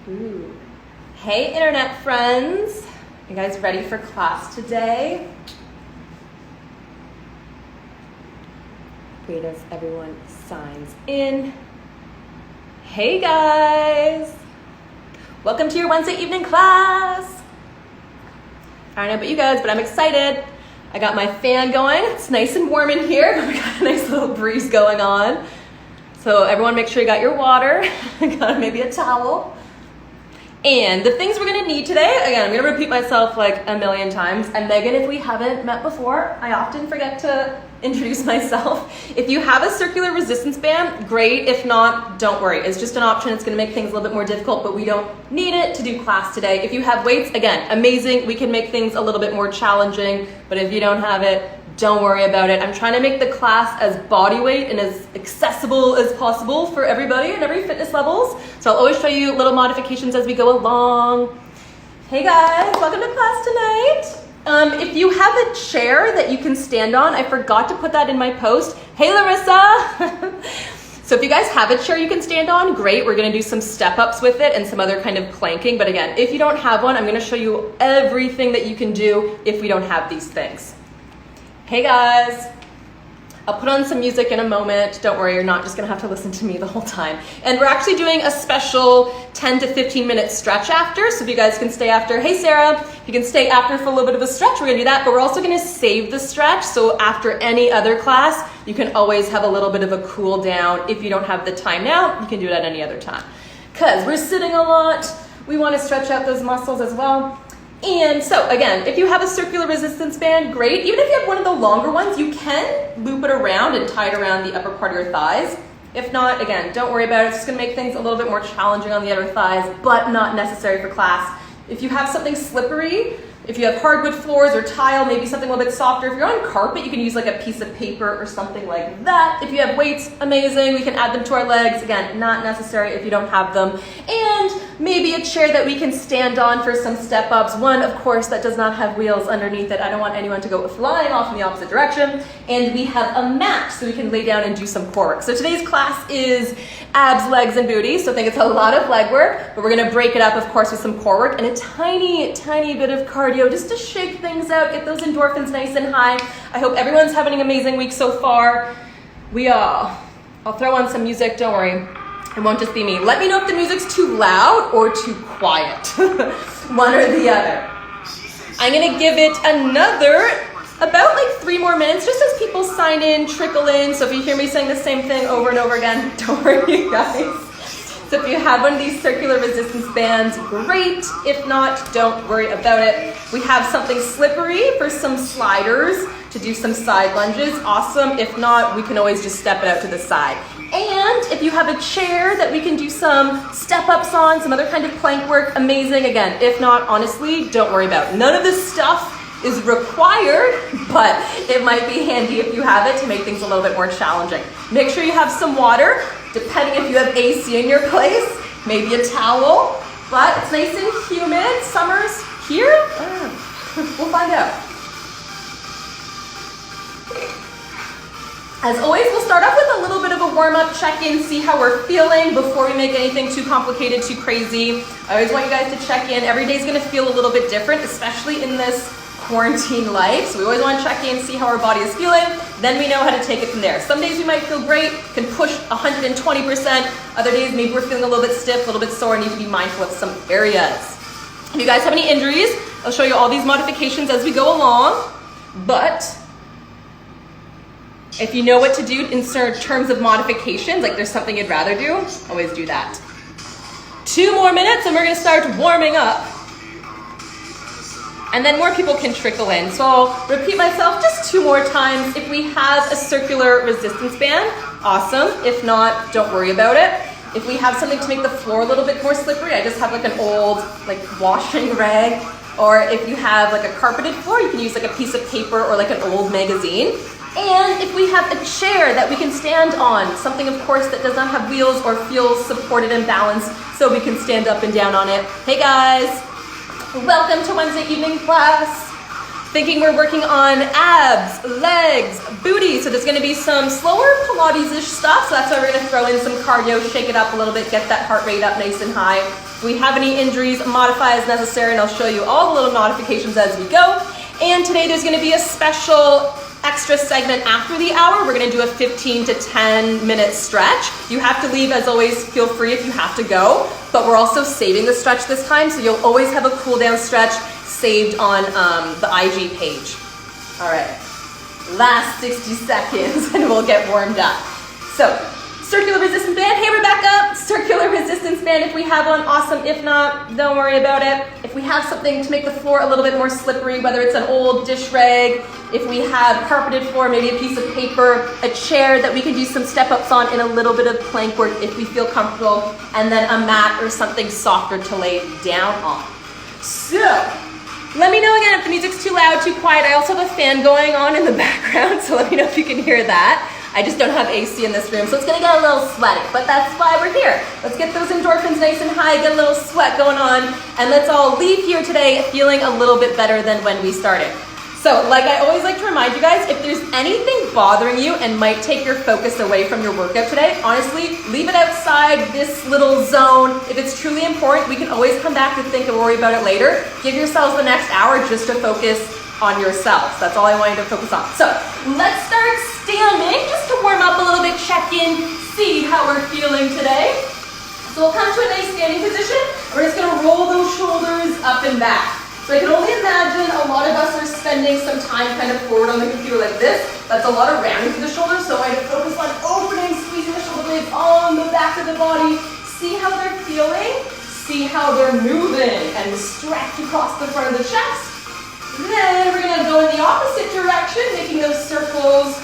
Ooh. Hey, internet friends. You guys ready for class today? Wait as everyone signs in. Hey guys. Welcome to your Wednesday evening class. I don't know about you guys, but I'm excited. I got my fan going. It's nice and warm in here, but we got a nice little breeze going on. So everyone make sure you got your water. Got maybe a towel. And the things we're gonna need today, again, I'm gonna repeat myself like a million times. And Megan, if we haven't met before, I often forget to introduce myself. If you have a circular resistance band, great. If not, don't worry. It's just an option. It's gonna make things a little bit more difficult, but we don't need it to do class today. If you have weights, again, amazing. We can make things a little bit more challenging, but if you don't have it, don't worry about it. I'm trying to make the class as body weight and as accessible as possible for everybody and every fitness levels. So I'll always show you little modifications as we go along. Hey guys, welcome to class tonight. If you have a chair that you can stand on, I forgot to put that in my post. Hey Larissa. So if you guys have a chair you can stand on, great. We're gonna do some step ups with it and some other kind of planking. But again, if you don't have one, I'm gonna show you everything that you can do if we don't have these things. Hey guys, I'll put on some music in a moment. Don't worry, you're not just gonna have to listen to me the whole time. And we're actually doing a special 10 to 15 minute stretch after, so if you guys can stay after. Hey Sarah, if you can stay after for a little bit of a stretch, we're gonna do that, but we're also gonna save the stretch, so after any other class, you can always have a little bit of a cool down. If you don't have the time now, you can do it at any other time. Because we're sitting a lot, we wanna stretch out those muscles as well. And so again, if you have a circular resistance band, great. Even if you have one of the longer ones, you can loop it around and tie it around the upper part of your thighs. If not, again, don't worry about it. It's just gonna make things a little bit more challenging on the other thighs, but not necessary for class. If you have something slippery, if you have hardwood floors or tile, maybe something a little bit softer. If you're on carpet, you can use like a piece of paper or something like that. If you have weights, amazing. We can add them to our legs. Again, not necessary if you don't have them. And maybe a chair that we can stand on for some step ups. One, of course, that does not have wheels underneath it. I don't want anyone to go flying off in the opposite direction. And we have a mat so we can lay down and do some core work. So today's class is abs, legs, and booty. So I think it's a lot of leg work, but we're gonna break it up, of course, with some core work and a tiny, tiny bit of cardio just to shake things out, get those endorphins nice and high. I hope everyone's having an amazing week so far. I'll throw on some music, don't worry. It won't just be me. Let me know if the music's too loud or too quiet. One or the other. I'm gonna give it another, about like 3 more minutes, just as people sign in, trickle in. So if you hear me saying the same thing over and over again, don't worry you guys. So if you have one of these circular resistance bands, great. If not, don't worry about it. We have something slippery for some sliders to do some side lunges. Awesome. If not, we can always just step it out to the side. And if you have a chair that we can do some step ups on, some other kind of plank work, amazing. Again, if not, honestly, don't worry about it. None of this stuff is required, but it might be handy if you have it to make things a little bit more challenging. Make sure you have some water, depending if you have AC in your place, maybe a towel, but it's nice and humid. Summer's here. We'll find out. As always, we'll start off with a little bit of a warm-up check-in, see how we're feeling before we make anything too complicated, too crazy. I always want you guys to check in. Every day's gonna feel a little bit different, especially in this quarantine life. So we always want to check in, see how our body is feeling. Then we know how to take it from there. Some days we might feel great, can push 120%. Other days maybe we're feeling a little bit stiff, a little bit sore, need to be mindful of some areas. If you guys have any injuries, I'll show you all these modifications as we go along. But if you know what to do in terms of modifications, like there's something you'd rather do, always do that. 2 more minutes and we're gonna start warming up. And then more people can trickle in. So I'll repeat myself just 2 more times. If we have a circular resistance band, awesome. If not, don't worry about it. If we have something to make the floor a little bit more slippery, I just have like an old washing rag. Or if you have like a carpeted floor, you can use like a piece of paper or like an old magazine. And if we have a chair that we can stand on, something of course that does not have wheels or feels supported and balanced, so we can stand up and down on it. Hey guys, welcome to Wednesday evening class. Thinking we're working on abs, legs, booty. So there's gonna be some slower Pilates-ish stuff. So that's why we're gonna throw in some cardio, shake it up a little bit, get that heart rate up nice and high. If we have any injuries, modify as necessary, and I'll show you all the little modifications as we go. And today there's gonna be a special extra segment after the hour. We're gonna do a 15 to 10 minute stretch. You have to leave, as always, feel free if you have to go, but we're also saving the stretch this time, so you'll always have a cool down stretch saved on the IG page. All right, last 60 seconds and we'll get warmed up. So, circular resistance band. Hey, Rebecca, circular resistance band if we have one, awesome. If not, don't worry about it. If we have something to make the floor a little bit more slippery, whether it's an old dish rag, if we have carpeted floor, maybe a piece of paper, a chair that we can do some step ups on in a little bit of plank work if we feel comfortable, and then a mat or something softer to lay down on. So, let me know again if the music's too loud, too quiet. I also have a fan going on in the background, so let me know if you can hear that. I just don't have AC in this room, so it's gonna get a little sweaty, but that's why we're here. Let's get those endorphins nice and high, get a little sweat going on, and let's all leave here today feeling a little bit better than when we started. So, like I always like to remind you guys, if there's anything bothering you and might take your focus away from your workout today, honestly, leave it outside this little zone. If it's truly important, we can always come back to think and worry about it later. Give yourselves the next hour just to focus on yourselves. That's all I want you to focus on. So, let's start standing just to warm up a little bit, check in, see how we're feeling today. So we'll come to a nice standing position. We're just gonna roll those shoulders up and back. So I can only imagine a lot of us are spending some time kind of forward on the computer like this. That's a lot of rounding through the shoulders, so I focus on opening, squeezing the shoulder blades on the back of the body. See how they're feeling, see how they're moving, and stretch across the front of the chest. Then we're gonna go in the opposite direction, making those circles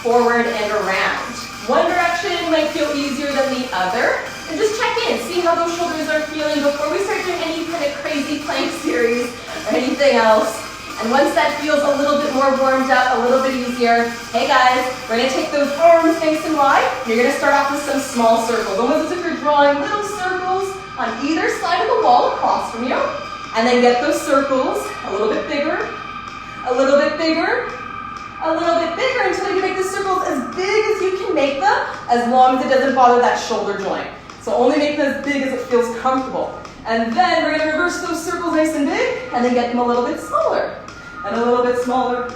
forward and around. One direction might feel easier than the other. And just check in, see how those shoulders are feeling before we start doing any kind of crazy plank series or anything else. And once that feels a little bit more warmed up, a little bit easier, hey guys, we're gonna take those arms nice and wide. You're gonna start off with some small circles, almost as if you're drawing little circles on either side of the wall across from you. And then get those circles a little bit bigger, a little bit bigger, a little bit bigger until you make the circles as big as you can make them, as long as it doesn't bother that shoulder joint. So only make them as big as it feels comfortable. And then we're gonna reverse those circles nice and big, and then get them a little bit smaller, and a little bit smaller,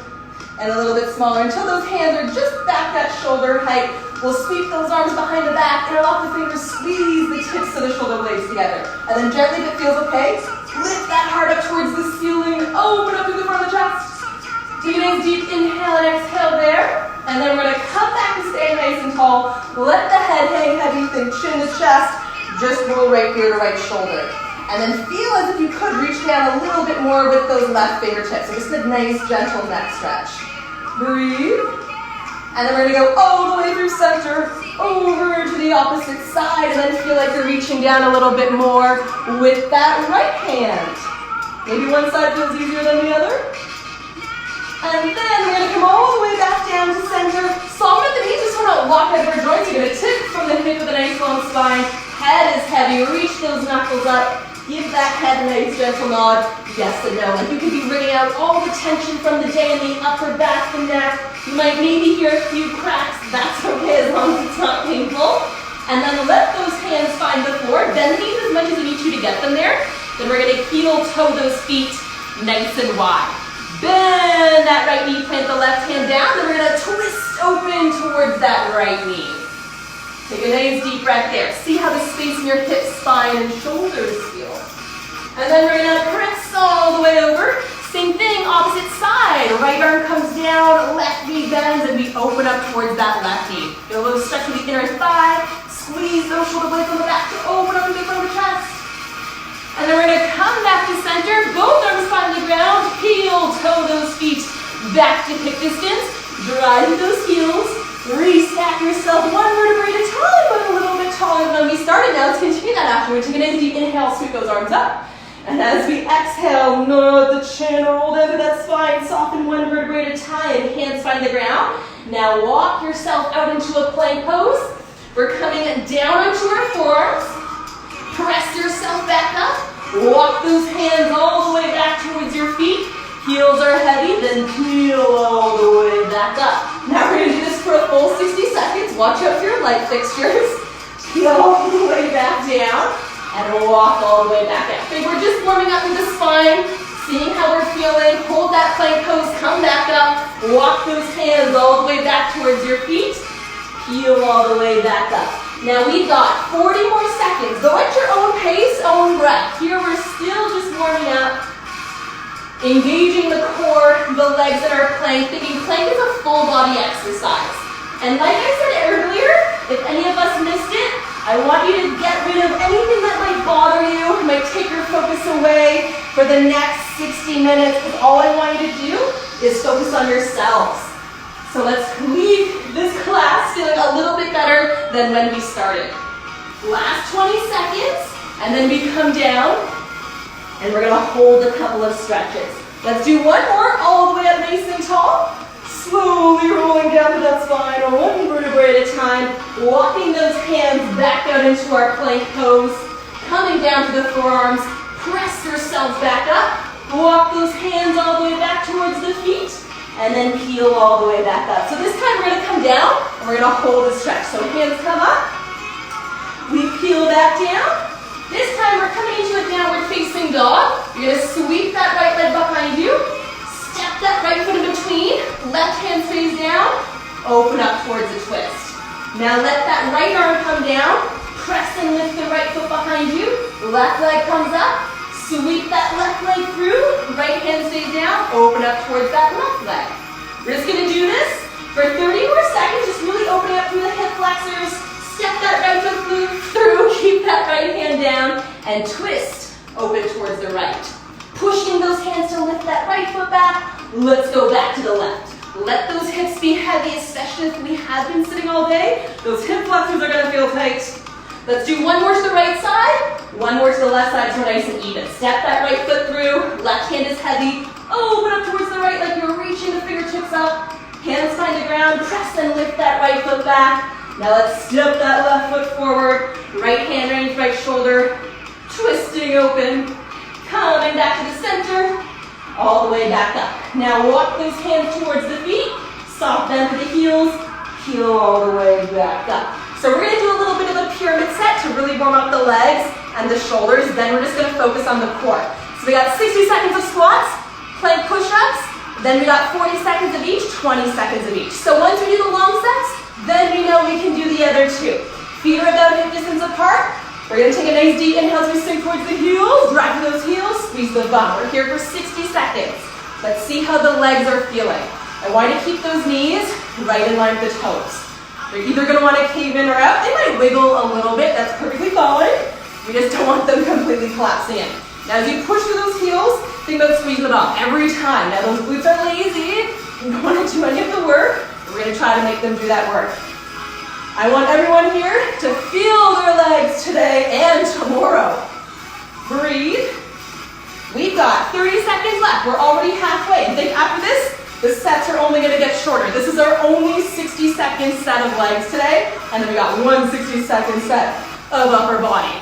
and a little bit smaller, until those hands are just back at shoulder height. We'll sweep those arms behind the back, interlock the fingers, squeeze the tips of the shoulder blades together. And then gently, if it feels okay, lift that heart up towards the ceiling, open up through the front of the chest. Take a nice deep inhale and exhale there. And then we're gonna come back and stay nice and tall. Let the head hang heavy, think chin to chest. Just roll right ear to right shoulder. And then feel as if you could reach down a little bit more with those left fingertips. So just a nice gentle neck stretch. Breathe. And then we're gonna go all the way through center, over to the opposite side, and then feel like you're reaching down a little bit more with that right hand. Maybe one side feels easier than the other. And then we're gonna come all the way back down to center. Soften the knees, just sort of lock out our joints. You're gonna tip from the hip with a nice long spine. Head is heavy, reach those knuckles up. Give that head a nice gentle nod, yes and no. Like you could be wringing out all the tension from the day in the upper back and neck. You might maybe hear a few cracks. That's okay as long as it's not painful. And then let those hands find the floor. Bend the knees as much as you need to get them there. Then we're gonna heel toe those feet nice and wide. Bend that right knee, plant the left hand down, then we're gonna twist open towards that right knee. Take a nice deep breath there. See how the space in your hips, spine, and shoulders feel. And then we're gonna press all the way over. Same thing, opposite side. Right arm comes down, left knee bends, and we open up towards that left knee. Get a little stretch with the inner thigh. Squeeze those shoulder blades on the back to open up into the front of the chest. And then we're gonna come back to center, both arms find the ground, heel, toe those feet back to hip distance, drive those heels, restack yourself one vertebrae at a time, but a little bit taller than when we started. Now let's continue that afterwards. Take a nice deep inhale, sweep those arms up. And as we exhale, nod the chin, roll down to that spine, soften one vertebrae at a time, hands find the ground. Now walk yourself out into a plank pose. We're coming down onto our forearms. Press yourself back up. Walk those hands all the way back towards your feet. Heels are heavy, then peel all the way back up. Now we're going to do this for a full 60 seconds. Watch out for your light fixtures. Peel all the way back down. and walk all the way back up. Okay, we're just warming up with the spine, seeing how we're feeling. Hold that plank pose, come back up, walk those hands all the way back towards your feet, peel all the way back up. Now we've got 40 more seconds. Go at your own pace, own breath. Here we're still just warming up, engaging the core, the legs in our plank, thinking plank is a full body exercise. And like I said earlier, if any of us missed it, I want you to get rid of anything that might bother you, might take your focus away for the next 60 minutes, because all I want you to do is focus on yourselves. So let's leave this class feeling a little bit better than when we started. Last 20 seconds, and then we come down, and we're gonna hold a couple of stretches. Let's do one more, all the way up nice and tall. Slowly rolling down to that spine, one vertebrae at a time, walking those hands back out into our plank pose, coming down to the forearms, press yourselves back up, walk those hands all the way back towards the feet, and then peel all the way back up. So this time we're gonna come down, and we're gonna hold the stretch. So hands come up, we peel back down. This time we're coming into a downward facing dog. You're gonna sweep that right leg behind you, step that right foot in between, left hand stays down, open up towards a twist. Now let that right arm come down, press and lift the right foot behind you, left leg comes up, sweep that left leg through, right hand stays down, open up towards that left leg. We're just gonna do this for 30 more seconds, just really opening up through the hip flexors, step that right foot through, keep that right hand down, and twist, open towards the right. Pushing those hands to lift that right foot back. Let's go back to the left. Let those hips be heavy, especially if we have been sitting all day. Those hip flexors are gonna feel tight. Let's do one more to the right side, one more to the left side so we're nice and even. Step that right foot through, left hand is heavy. Open up towards the right like you're reaching the fingertips up. Hands find the ground, press and lift that right foot back. Now let's step that left foot forward. Right hand range, right shoulder, twisting open. Coming back to the center, all the way back up. Now walk those hands towards the feet, soft bend to the heels, heel all the way back up. So we're gonna do a little bit of a pyramid set to really warm up the legs and the shoulders, then we're just gonna focus on the core. So we got 60 seconds of squats, plank push-ups, then we got 40 seconds of each, 20 seconds of each. So once we do the long sets, then we know we can do the other two. Feet are about hip distance apart. We're gonna take a nice deep inhale as we sink towards the heels, drive through those heels, squeeze the bum. We're here for 60 seconds. Let's see how the legs are feeling. I want you to keep those knees right in line with the toes. They're either gonna wanna cave in or out. They might wiggle a little bit, that's perfectly fine. We just don't want them completely collapsing in. Now as you push through those heels, think about squeezing the bum every time. Now those glutes are lazy, you don't wanna do any of the work. We're gonna try to make them do that work. I want everyone here to feel their legs today and tomorrow. Breathe. We've got 30 seconds left. We're already halfway. And think after this, the sets are only gonna get shorter. This is our only 60-second set of legs today. And then we got one 60-second set of upper body.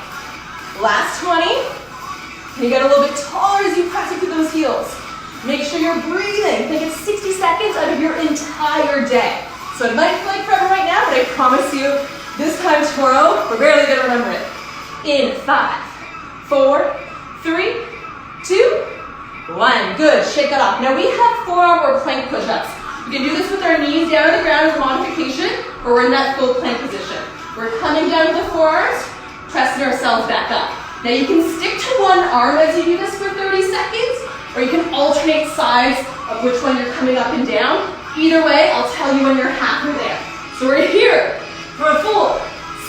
Last 20. And you get a little bit taller as you press into those heels. Make sure you're breathing. Think it's 60 seconds out of your entire day. So it might feel like forever right now, but I promise you, this time tomorrow, we're barely gonna remember it. In 5, 4, 3, 2, 1. Good, shake that off. Now we have forearm or plank push-ups. We can do this with our knees down to the ground as a modification, or we're in that full plank position. We're coming down with the forearms, pressing ourselves back up. Now you can stick to one arm as you do this for 30 seconds, or you can alternate sides of which one you're coming up and down. Either way, I'll tell you when you're halfway there. So we're here for a full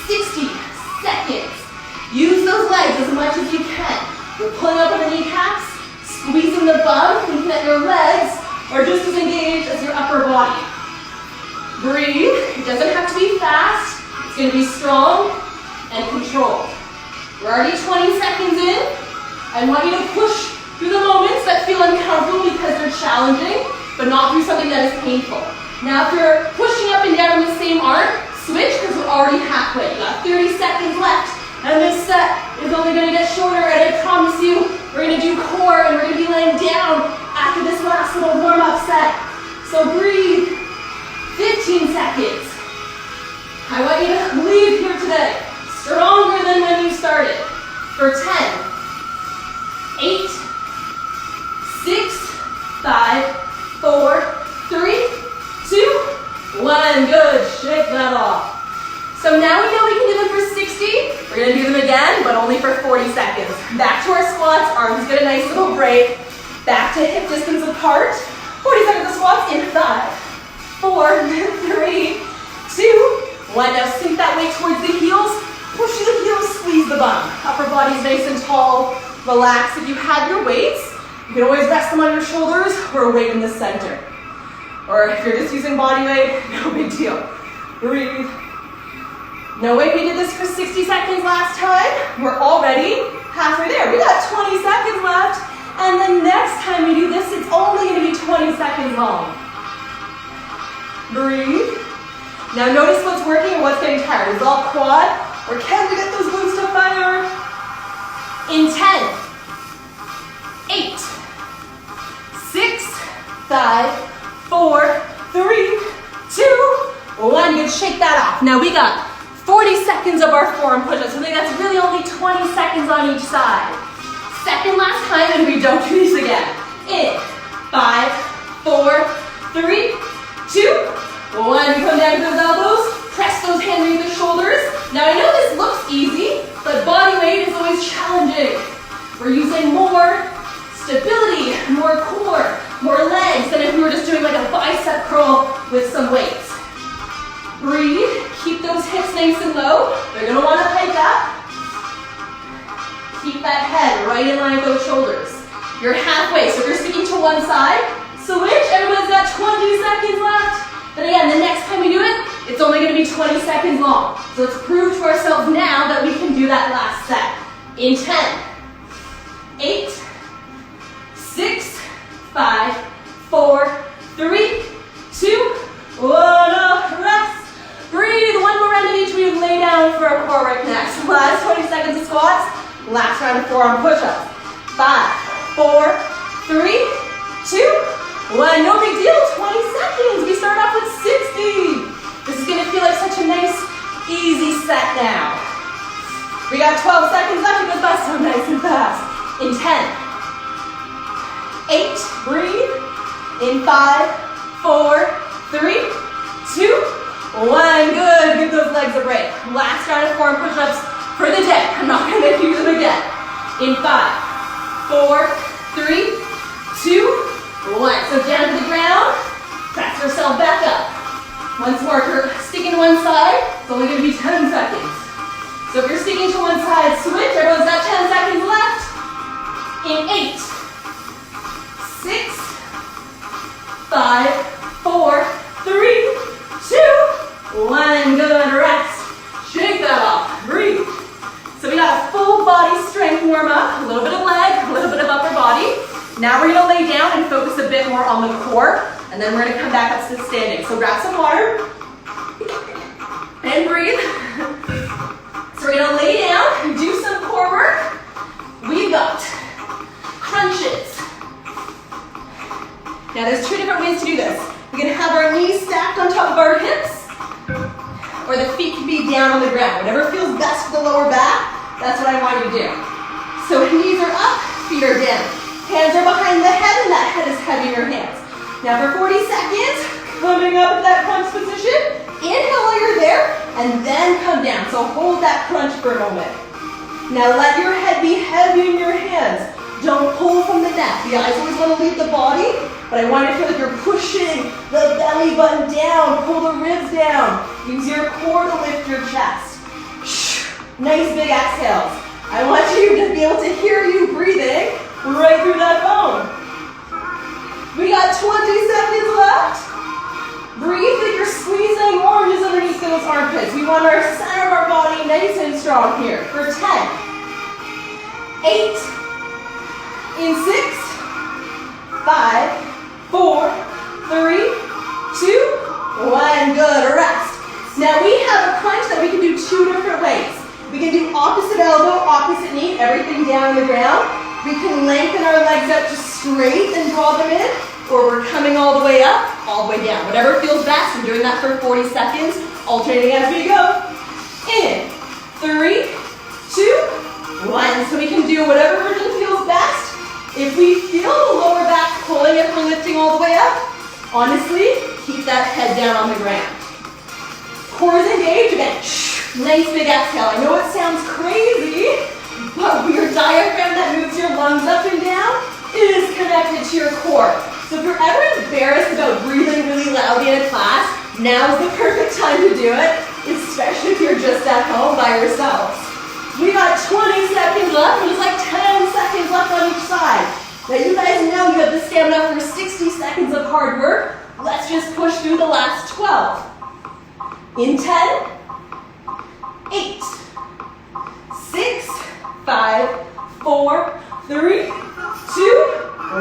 60 seconds. Use those legs as much as you can. You're pulling up on the kneecaps, squeezing the bum, thinking that your legs are just as engaged as your upper body. Breathe. It doesn't have to be fast. It's going to be strong and controlled. We're already 20 seconds in. I want you to push through the moments that feel uncomfortable because they're challenging, but not through something that is painful. Now if you're pushing up and down on the same arm, switch because we're already halfway. You got 30 seconds left, and this set is only gonna get shorter, and I promise you, we're gonna do core, and we're gonna be laying down after this last little warm-up set. So breathe, 15 seconds. I want you to leave here today stronger than when you started. For do them again, but only for 40 seconds. Back to our squats, arms get a nice little break. Back to hip distance apart. 40 seconds of squats in 5, 4, 3, 2, 1. Now sink that weight towards the heels. Push the heels, squeeze the bum. Upper body's nice and tall. Relax. If you have your weights, you can always rest them on your shoulders or a weight in the center. Or if you're just using body weight, no big deal. Breathe. No way, we did this for 60 seconds last time. We're already halfway there. We got 20 seconds left. And the next time we do this, it's only going to be 20 seconds long. Breathe. Now notice what's working and what's getting tired. Is it all quad? Or can we get those glutes to fire? In 10, 8, 6, 5, 4, 3, 2, 1. Good, shake that off. Now we got 40 seconds of our forearm push-ups. So that's really only 20 seconds on each side. Second last time, and we don't do these again. In 5, 4, 3, 2, 1. We come down to those elbows, press those hands underneath the shoulders. Now I know this looks easy, but body weight is always challenging. We're using more stability, more core, more legs than if we were just doing like a bicep curl with some weights. Breathe, keep those hips nice and low. They're gonna wanna hike up. Keep that head right in line with those shoulders. You're halfway, so if you're sticking to one side, switch. Everyone's got 20 seconds left. But again, the next time we do it, it's only gonna be 20 seconds long. So let's prove to ourselves now that we can do that last set. In 10, 8, 6, 5, 4, 3, 2, 1, rest. Breathe, one more round of each. We lay down for our core work next. Last 20 seconds of squats. Last round of forearm push-ups. 5, 4, 3, 2, 1. No big deal, 20 seconds. We start off with 60. This is gonna feel like such a nice, easy set now. We got 12 seconds left. It goes by so nice and fast. In 10, 8, breathe. In 5, 4, 3, 2, 1. Good, give those legs a break. Last round of forearm push-ups for the day. I'm not gonna make you do them again. In 5, 4, 3, 2, 1. So down to the ground, press yourself back up. Once more, if you're sticking to one side, it's only gonna be 10 seconds. So if you're sticking to one side, switch. Everyone's got 10 seconds left. In 8, 6, 5, 4, 3, 2, 1. Good, rest. Shake that off, breathe. So we got a full body strength warm up, a little bit of leg, a little bit of upper body. Now we're gonna lay down and focus a bit more on the core, and then we're gonna come back up to standing. So grab some water and breathe. So we're gonna lay down and do some core work. We've got crunches. Now there's two different ways to do this. We can have our knees stacked on top of our hips, or the feet can be down on the ground. Whatever feels best for the lower back, that's what I want you to do. So knees are up, feet are down. Hands are behind the head, and that head is heavy in your hands. Now for 40 seconds, coming up to that crunch position. Inhale while you're there, and then come down. So hold that crunch for a moment. Now let your head be heavy in your hands. Don't pull from the neck. The eyes always want to leave the body, but I want you to feel like you're pushing the belly button down. Pull the ribs down. Use your core to lift your chest. Nice big exhales. I want you to be able to hear you breathing right through that bone. We got 20 seconds left. Breathe like you're squeezing oranges underneath those armpits. We want our center of our body nice and strong here. For 10, 8, in 6, 5, 4, 3, 2, 1. Good, rest. Now we have a crunch that we can do two different ways. We can do opposite elbow, opposite knee, everything down on the ground. We can lengthen our legs out just straight and draw them in, or we're coming all the way up, all the way down. Whatever feels best. We're doing that for 40 seconds, alternating as we go. In 3, 2, 1. So we can do whatever version feels best. If we feel the lower back pulling if we're lifting all the way up, honestly, keep that head down on the ground. Core is engaged, again, Nice big exhale. I know it sounds crazy, but your diaphragm that moves your lungs up and down is connected to your core. So if you're ever embarrassed about breathing really loudly in a class, now's the perfect time to do it, especially if you're just at home by yourselves. We got 20 seconds left, and there's like 10 seconds left on each side. Now you guys know you have the stamina for 60 seconds of hard work. Let's just push through the last 12. In 10, 8, 6, 5, 4, 3, 2,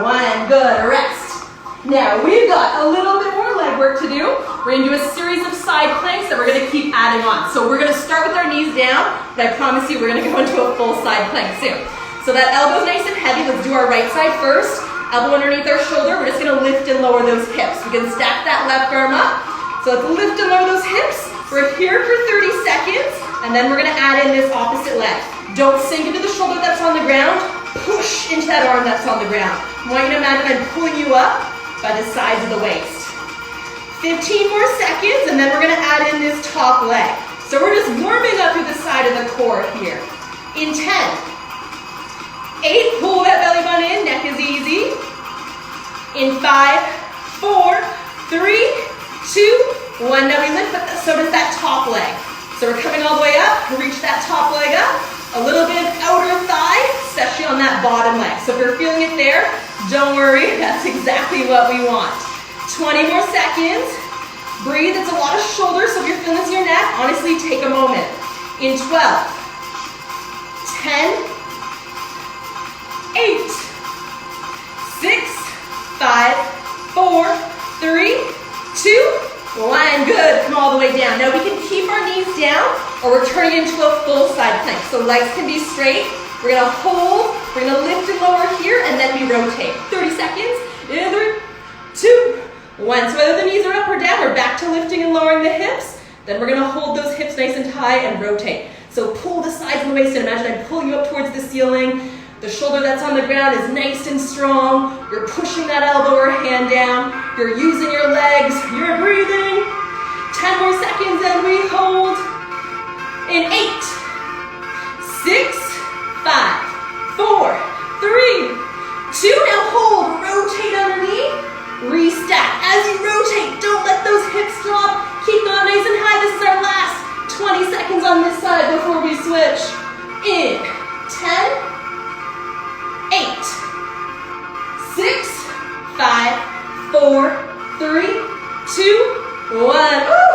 1. Good, rest. Now we've got a little bit more leg work to do. We're gonna do a series of side planks that we're gonna keep adding on. So we're gonna start with our knees down, but I promise you we're gonna go into a full side plank soon. So that elbow's nice and heavy. Let's do our right side first. Elbow underneath our shoulder. We're just gonna lift and lower those hips. We can stack that left arm up. So let's lift and lower those hips. We're here for 30 seconds, and then we're gonna add in this opposite leg. Don't sink into the shoulder that's on the ground. Push into that arm that's on the ground. I want you to imagine I'm pulling you up by the sides of the waist. 15 more seconds, and then we're gonna add in this top leg. So we're just warming up through the side of the core here. In 10, 8, pull that belly button in, neck is easy. In 5, 4, 3, 2, 1. Now we lift, but so does that top leg. So we're coming all the way up, reach that top leg up, a little bit of outer thigh, especially on that bottom leg. So if you're feeling it there, don't worry, that's exactly what we want. 20 more seconds. Breathe, it's a lot of shoulders, so if you're feeling this in your neck, honestly, take a moment. In 12, 10, 8, 6, 5, 4, 3, 2, 1. Good, come all the way down. Now we can keep our knees down, or we're turning into a full side plank. So legs can be straight. We're gonna hold, we're gonna lift and lower here, and then we rotate. 30 seconds, in 3, 2, 1. So whether the knees are up or down, we're back to lifting and lowering the hips. Then we're gonna hold those hips nice and high and rotate. So pull the sides of the waist, and imagine I'm pulling you up towards the ceiling. The shoulder that's on the ground is nice and strong. You're pushing that elbow or hand down. You're using your legs. You're breathing. 10 more seconds, and we hold. In 8, 6, 5, 4, 3, 2. Now hold. Rotate underneath. Restack. As you rotate, don't let those hips drop. Keep them up nice and high. This is our last 20 seconds on this side before we switch. In 10, 8, 6, 5, 4, 3, 2, 1. Woo!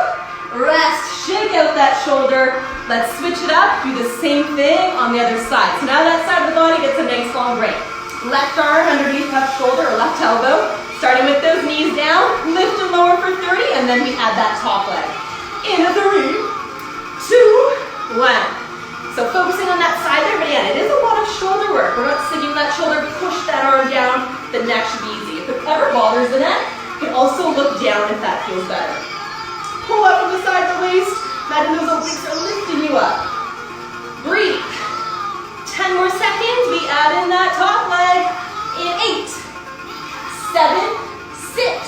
Rest, shake out that shoulder. Let's switch it up, do the same thing on the other side. So now that side of the body gets a nice long break. Left arm underneath left shoulder or left elbow. Starting with those knees down, lift and lower for 30, and then we add that top leg. In 3, 2, 1. So focusing on that side there, but again, it is a lot of shoulder work. We're not sinking that shoulder, push that arm down. The neck should be easy. If it ever bothers the neck, you can also look down if that feels better. Pull up from the side of the waist. Imagine those obliques are lifting you up. Breathe. 10 more seconds. We add in that top leg. In 8, 7, 6,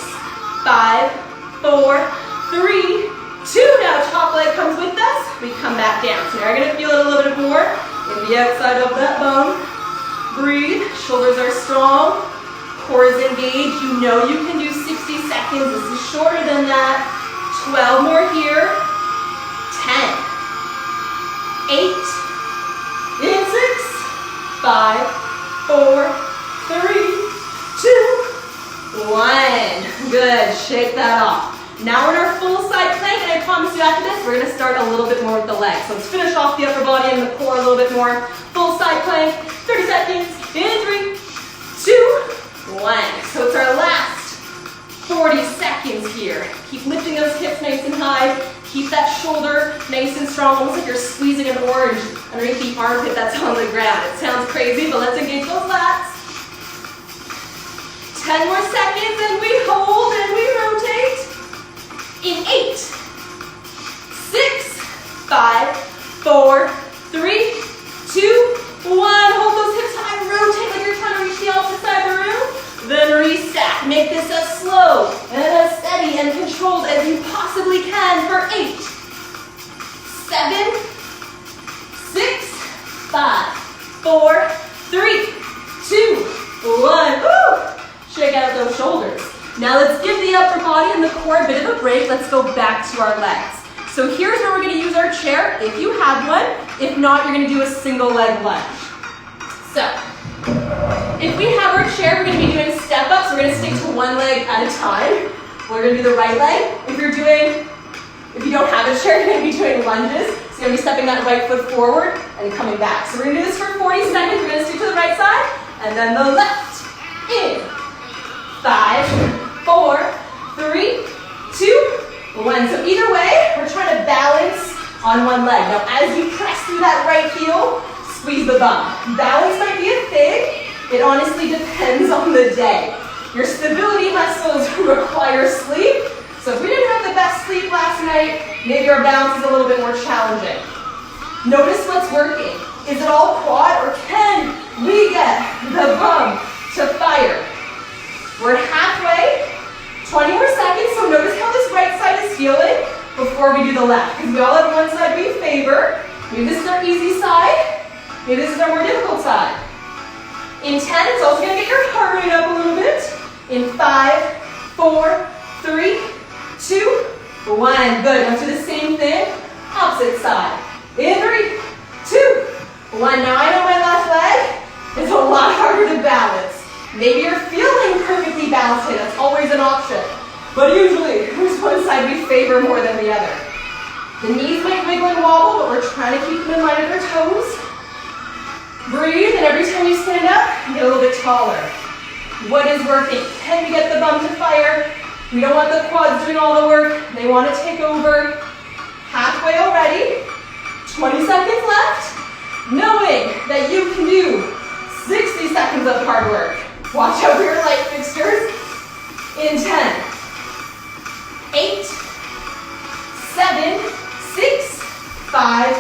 5, 4, 3, 2. Now top leg comes with us. We come back down. So now you're going to feel it a little bit more in the outside of that bone. Breathe. Shoulders are strong. Core is engaged. You know you can do 60 seconds. This is shorter than that. 12 more here. 10, 8, in 6, 5, 4, 3, 2, 1. Good. Shake that off. Now we're in our full side plank, and I promise you after this, we're going to start a little bit more with the legs. So let's finish off the upper body and the core a little bit more. Full side plank, 30 seconds, in 3, 2, 1. So it's our last 40 seconds here. Keep lifting those hips nice and high. Keep that shoulder nice and strong, almost like you're squeezing an orange underneath the armpit that's on the ground. It sounds crazy, but let's engage those lats. 10 more seconds, and we hold and we rotate. In 8, 6, 5, 4, 3, 2, 1. Hold those hips high, rotate like you're trying to reach the opposite side of the room. Then restack. Make this as slow and as steady and controlled as you possibly can for 8, 7, 4, 3, 2, 1. Woo! Shake out those shoulders. Now let's give the upper body and the core a bit of a break. Let's go back to our legs. So here's where we're going to use our chair if you have one. If not, you're going to do a single leg lunge. So if we have our chair, we're going to be doing step ups. We're going to stick to one leg at a time. We're going to do the right leg. If you don't have a chair, you're going to be doing lunges. So you're going to be stepping that right foot forward and coming back. So we're going to do this for 40 seconds. We're going to stick to the right side and then the left. In. 5, 4, 3, 2, 1. So either way, we're trying to balance on one leg. Now as you press through that right heel, squeeze the bum. Balance might be a thing. It honestly depends on the day. Your stability muscles require sleep. So if we didn't have the best sleep last night, maybe our balance is a little bit more challenging. Notice what's working. Is it all quad or can we get the bum to fire? We're halfway, 20 more seconds, so notice how this right side is feeling before we do the left. Because we all have one side we favor. Maybe this is our easy side. Maybe this is our more difficult side. In 10, it's also going to get your heart rate up a little bit. In 5, 4, 3, 2, 1. Good. Now do the same thing, opposite side. In 3, 2, 1. Now I know my left leg is a lot harder to balance. Maybe you're feeling perfectly balanced today. That's always an option. But usually, there's one side we favor more than the other. The knees might wiggle and wobble, but we're trying to keep them in line with their toes. Breathe, and every time you stand up, you get a little bit taller. What is working? Can we get the bum to fire? We don't want the quads doing all the work. They want to take over. Halfway already. 20 seconds left. Knowing that you can do 60 seconds of hard work. Watch out for your light fixtures. In 10, 8, 7, 6, 5,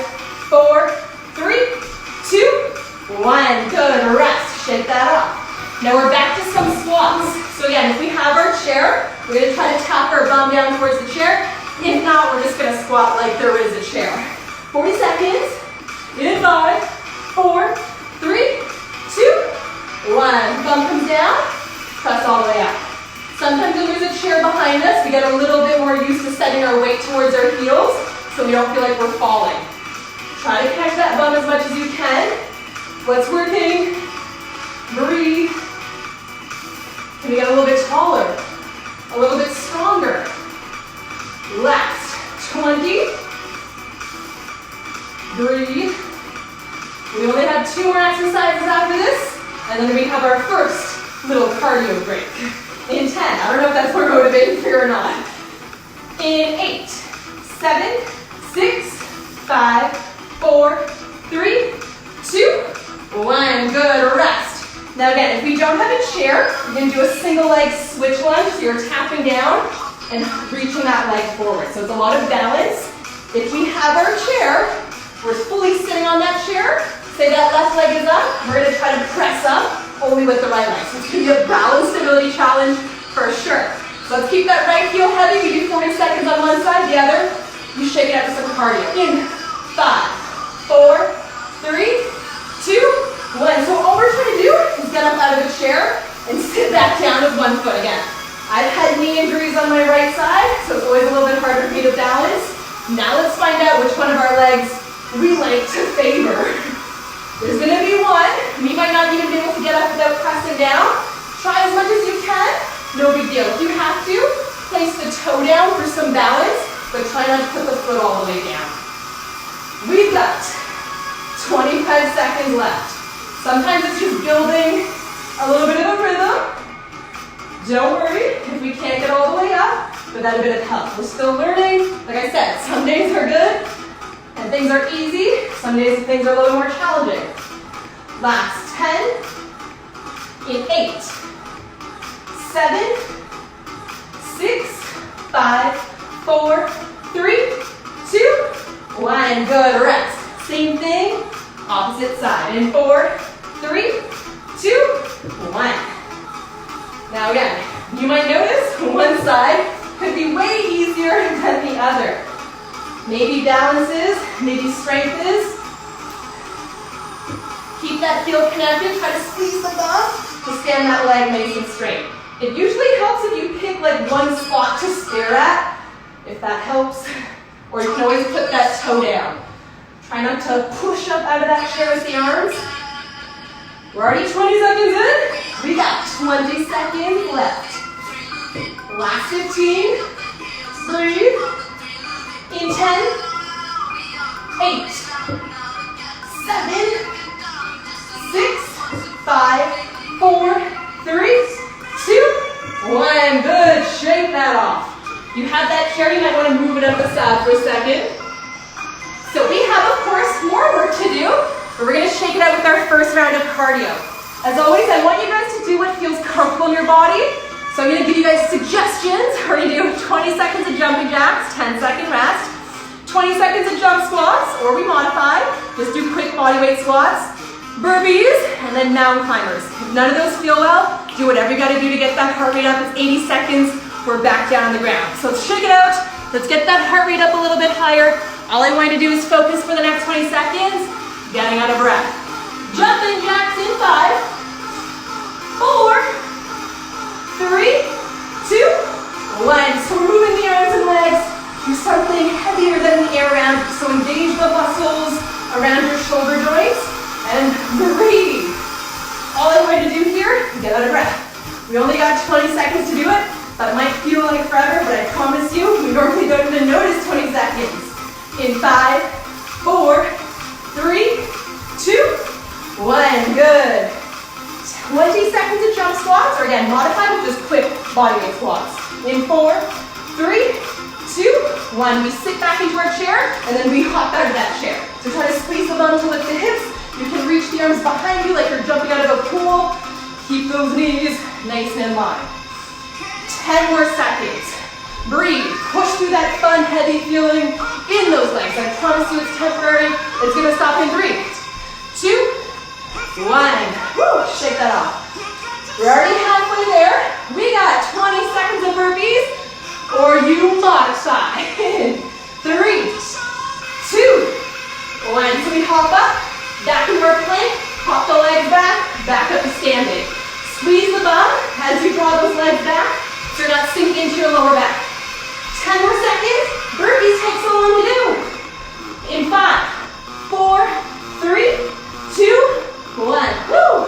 4, 3, 2, 1. Good. Rest. Shake that off. Now we're back to some squats. So again, if we have our chair, we're going to try to tap our bum down towards the chair. If not, we're just going to squat like there is a chair. 40 seconds. In 5, 4, 3, 2, 1. Bum comes down. Press all the way up. Sometimes when there's a chair behind us, we get a little bit more used to setting our weight towards our heels so we don't feel like we're falling. Try to catch that bum as much as you can. What's working? Breathe. Can we get a little bit taller? A little bit stronger? Last 20. Breathe. We only have 2 more exercises after this, and then we have our first little cardio break. In 10. I don't know if that's more motivating for you or not. In 8, 7, 6, 5, 4, 3, 2, 1. Good. Rest. Now again, if we don't have a chair, you're going to do a single leg switch lunge. So you're tapping down and reaching that leg forward. So it's a lot of balance. If we have our chair, we're fully sitting on that chair. Say that left leg is up. We're going to try to press up only with the right leg. So it's going to be a balance stability challenge for sure. So let's keep that right heel heavy. We do 40 seconds on one side, the other. You shake it out with some cardio. In 5, 4, 3, 2, 1. So all we're trying to do is get up out of the chair and sit back down with one foot again. I've had knee injuries on my right side, so it's always a little bit harder for me to balance. Now let's find out which one of our legs we like to favor. There's going to be one. You might not even be able to get up without pressing down. Try as much as you can. No big deal. If you have to, place the toe down for some balance, but try not to put the foot all the way down. We've got 25 seconds left. Sometimes it's just building a little bit of a rhythm. Don't worry if we can't get all the way up, but that's a bit of help. We're still learning. Like I said, some days are good and things are easy. Some days things are a little more challenging. Last 10, in 8, 7, 6, 5, 4, 3, 2, 1. Good. Rest. Same thing, opposite side. In 4, 3, 2, 1. Now again, you might notice one side could be way easier than the other. Maybe balance is, maybe strength is. Keep that heel connected. Try to squeeze the bum to stand that leg nice and straight. It usually helps if you pick like one spot to stare at, if that helps. Or you can always put that toe down. Try not to push up out of that chair with the arms. We're already 20 seconds in. We got 20 seconds left. Last 15. Breathe. In 10, 8, 7, 6, 5, 4, 3, 2, 1. Good. Shake that off. You have that chair, you might want to move it up the side for a second. So we have, of course, more work to do, but we're going to shake it out with our first round of cardio. As always, I want you guys to do what feels comfortable in your body. So I'm going to give you guys suggestions. We're going to do 20 seconds of jumping jacks, 10-second rest, 20 seconds of jump squats, or we modify, just do quick body weight squats, burpees, and then mountain climbers. If none of those feel well, do whatever you got to do to get that heart rate up. It's 80 seconds. We're back down on the ground. So let's shake it out. Let's get that heart rate up a little bit higher. All I want you to do is focus for the next 20 seconds, getting out of breath. Jumping jacks in 5, 4, 3, 2, 1. So we're moving the arms and legs. Do something heavier than the air round. So engage the muscles around your shoulder joints and breathe. All I want you to do here, get out of breath. We only got 20 seconds to do it. That might feel like forever, but I promise you, we normally don't even notice 20 seconds. In 5, 4, 3, 2, 1. Good. 20 seconds of jump squats, or again, modified with just quick body weight squats. In 4, 3, 2, 1. We sit back into our chair, and then we hop out of that chair. So try to squeeze the bum to lift the hips. You can reach the arms behind you like you're jumping out of a pool. Keep those knees nice and in line. 10 more seconds. Breathe. Push through that fun, heavy feeling in those legs. I promise you it's temporary. It's going to stop in 3, 2, 1. Woo, shake that off. We're already halfway there. We got 20 seconds of burpees, or you modify. 3, 2, 1. So we hop up, back into our plank, hop the legs back up to standing. Squeeze the bum as you draw those legs back, so you're not sinking into your lower back. 10 more seconds. Burpees take so long to do. In 5, 4, 3, 2, 1. Woo!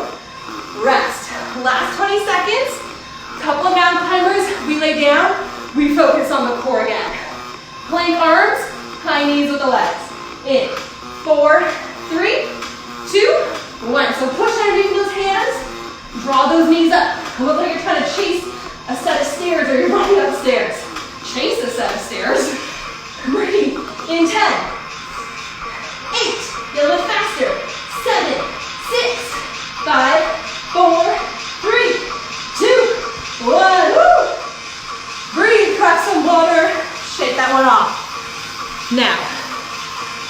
Rest. Last 20 seconds. Couple of mountain climbers. We lay down. We focus on the core again. Plank arms, high knees with the legs. In 4, 3, 2, 1. So push underneath those hands. Draw those knees up. Look like you're trying to chase a set of stairs or you're running upstairs. Chase a set of stairs. Breathe. In 10, 8, get a little faster. 7, 6, 5, 4, 3, 2, 1. Woo! Breathe, crack some water. Shake that one off. Now,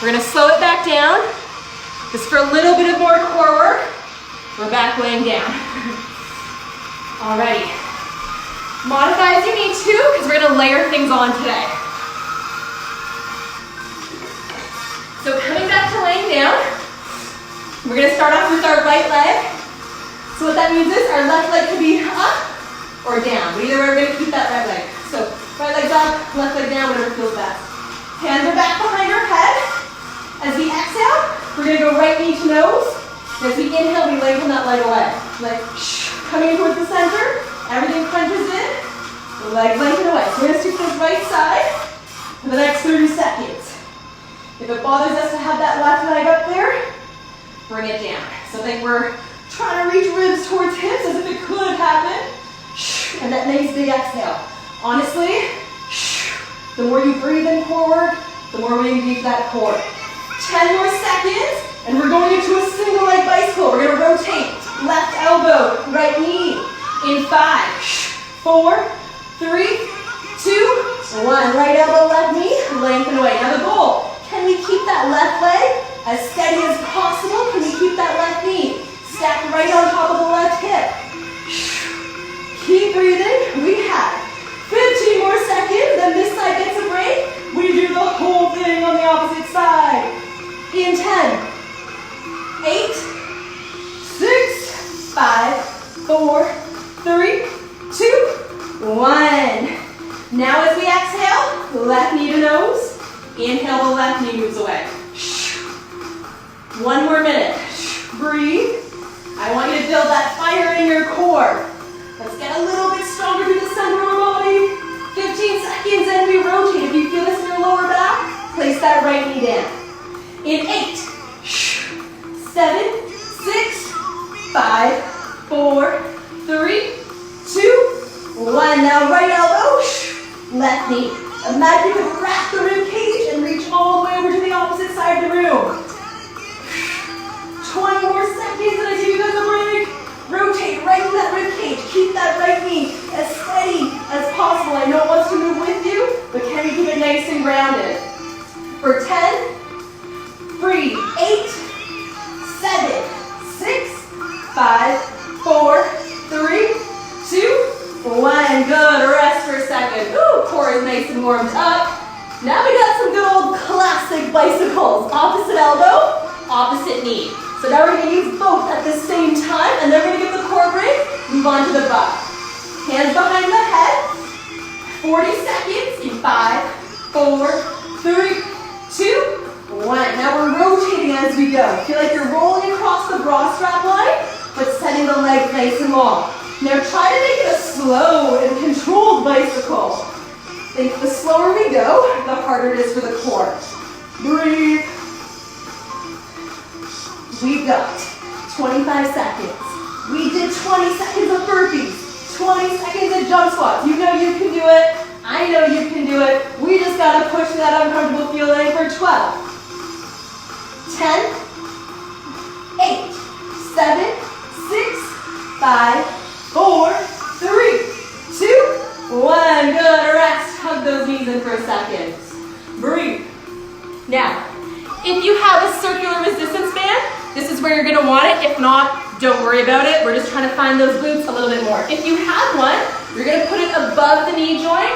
we're gonna slow it back down. Just for a little bit of more core work. We're back laying down. Alrighty. Modify as you need to, because we're gonna layer things on today. So coming back to laying down, we're gonna start off with our right leg. So what that means is our left leg could be up or down, but either way we're gonna keep that right leg. So right leg's up, left leg down, whatever feels best. Hands are back behind our head. As we exhale, we're gonna go right knee to nose. And as we inhale, we lengthen that leg away. Like coming in towards the center, everything crunches in, the leg lengthen away. So we're gonna stick to the right side for the next 30 seconds. If it bothers us to have that left leg up there, bring it down. So think we're trying to reach ribs towards hips as if it could happen. And that nice big exhale. Honestly, the more you breathe in core work, the more we engage that core. 10 more seconds, and we're going into a single leg bicycle. We're gonna rotate, left elbow, right knee. In 5, 4, 3, 2, 1. Right elbow, left knee, lengthen away. Now the goal, can we keep that left leg as steady as possible? Can we keep that left knee stacked right on top of the left hip? Keep breathing. We have 15 more seconds, then this side gets a break. We do the whole thing on the opposite side. In 10, 8, 3. I want you to build that fire in your core. Let's get a little bit stronger through the center of our body. 15 seconds and we rotate. If you feel this in your lower back, place that right knee down. In 8, 7, 6, 5, 4, 3, 2, 1. Now right elbow, left knee. Imagine you could wrap the rib cage and reach all the way over to the opposite side of the room. 20 more seconds and I give you guys a break. Rotate right in that rib cage. Keep that right knee as steady as possible. I know it wants to move with you, but can we keep it nice and grounded? For 10, 3, 8, 7, 6, 5, 4, 3, 2, 1. Good. Rest for a second. Ooh, core is nice and warmed up. Now we got some good old classic bicycles. Opposite elbow, opposite knee. So now we're going to use both at the same time, and then we're going to give the core break, move on to the butt. Hands behind the head, 40 seconds in 5, 4, 3, 2, 1. Now we're rotating as we go. Feel like you're rolling across the bra strap line, but setting the legs nice and long. Now try to make it a slow and controlled bicycle. Think the slower we go, the harder it is for the core. Breathe. We've got 25 seconds. We did 20 seconds of burpees, 20 seconds of jump squats. You know you can do it. I know you can do it. We just got to push that uncomfortable feeling for 12, 10, 8, 7, 6, 5, 4, 3, 2, 1. Good. Rest. Hug those knees in for a second. Breathe. Now, if you have a circular resistance band, this is where you're going to want it. If not, don't worry about it. We're just trying to find those glutes a little bit more. If you have one, you're going to put it above the knee joint,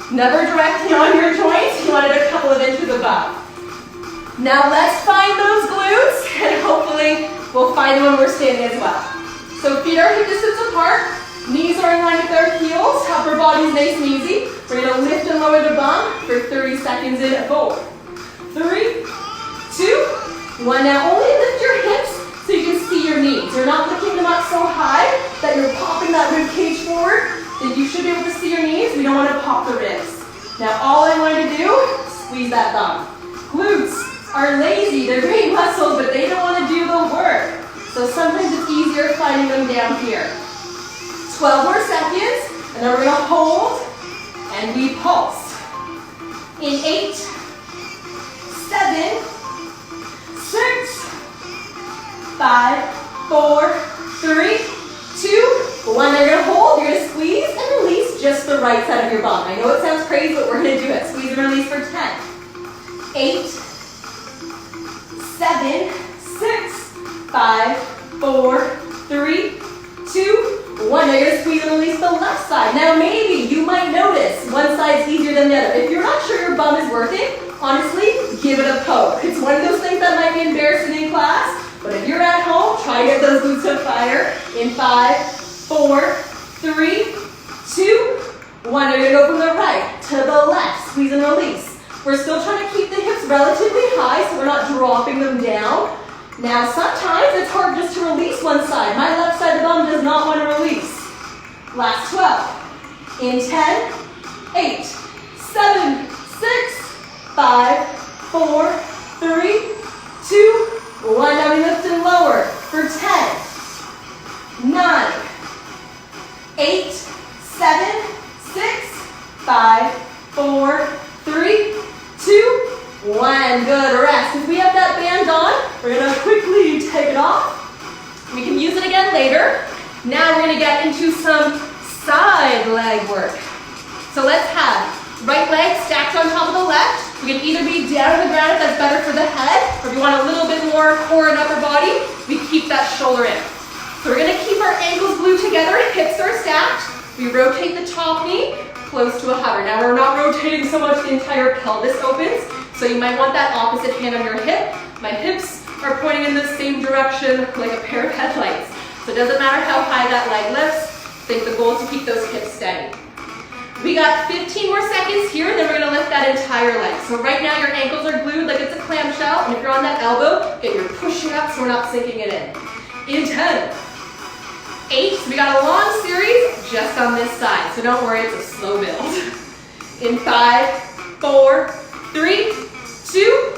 never directly on your joint. You want it a couple of inches above. Now let's find those glutes, and hopefully we'll find them when we're standing as well. So feet are hip distance apart, knees are in line with our heels, upper body's nice and easy. We're going to lift and lower the bum for 30 seconds in 4, 3, 2, 1. Now only lift your hips so you can see your knees. You're not lifting them up so high that you're popping that rib cage forward. Then you should be able to see your knees. We don't want to pop the ribs. Now all I want you to do, squeeze that bum. Glutes are lazy. They're great muscles, but they don't want to do the work. So sometimes it's easier finding them down here. 12 more seconds, and then we're going to hold, and we pulse. In 8, 7, 6, 5, 4, 3, 2, 1. Now you're going to hold, you're going to squeeze and release just the right side of your bum. I know it sounds crazy, but we're going to do it. Squeeze and release for 10, 8, 7, 6, 5, 4, 3, 2, 1. Now you're going to squeeze and release the left side. Now maybe you might notice one side's easier than the other. If you're not sure your bum is working, honestly, give it a poke. It's one of those things that might be embarrassing in class, but if you're at home, try to get those glutes on fire. In 5, 4, 3, 2, 1. Now you're going to go from the right to the left. Squeeze and release. We're still trying to keep the hips relatively high so we're not dropping them down. Now sometimes it's hard just to release one side. My left side of the bum does not want to release. Last 12. In 10, 8, 7, 6, 5, 4, 3, 2, 1. Now we lift and lower for 10, 9, 8, 7, 6, 5, 4, 3, 2, 1. Good. Rest. If we have that band on, we're going to quickly take it off. We can use it again later. Now we're going to get into some side leg work. So let's have right leg stacked on top of the left. We can either be down on the ground if that's better for the head, or if you want a little bit more core and upper body, we keep that shoulder in. So we're going to keep our ankles glued together, hips are stacked. We rotate the top knee close to a hover. Now we're not rotating so much the entire pelvis opens, so you might want that opposite hand on your hip. My hips are pointing in the same direction like a pair of headlights. So it doesn't matter how high that leg lifts. I think the goal is to keep those hips steady. We got 15 more seconds here, and then we're going to lift that entire leg. So right now your ankles are glued like it's a clamshell, and if you're on that elbow, get your pushing up so we're not sinking it in. in 10, 8. So we got a long series just on this side. So don't worry, it's a slow build. In 5, 4, 3, 2,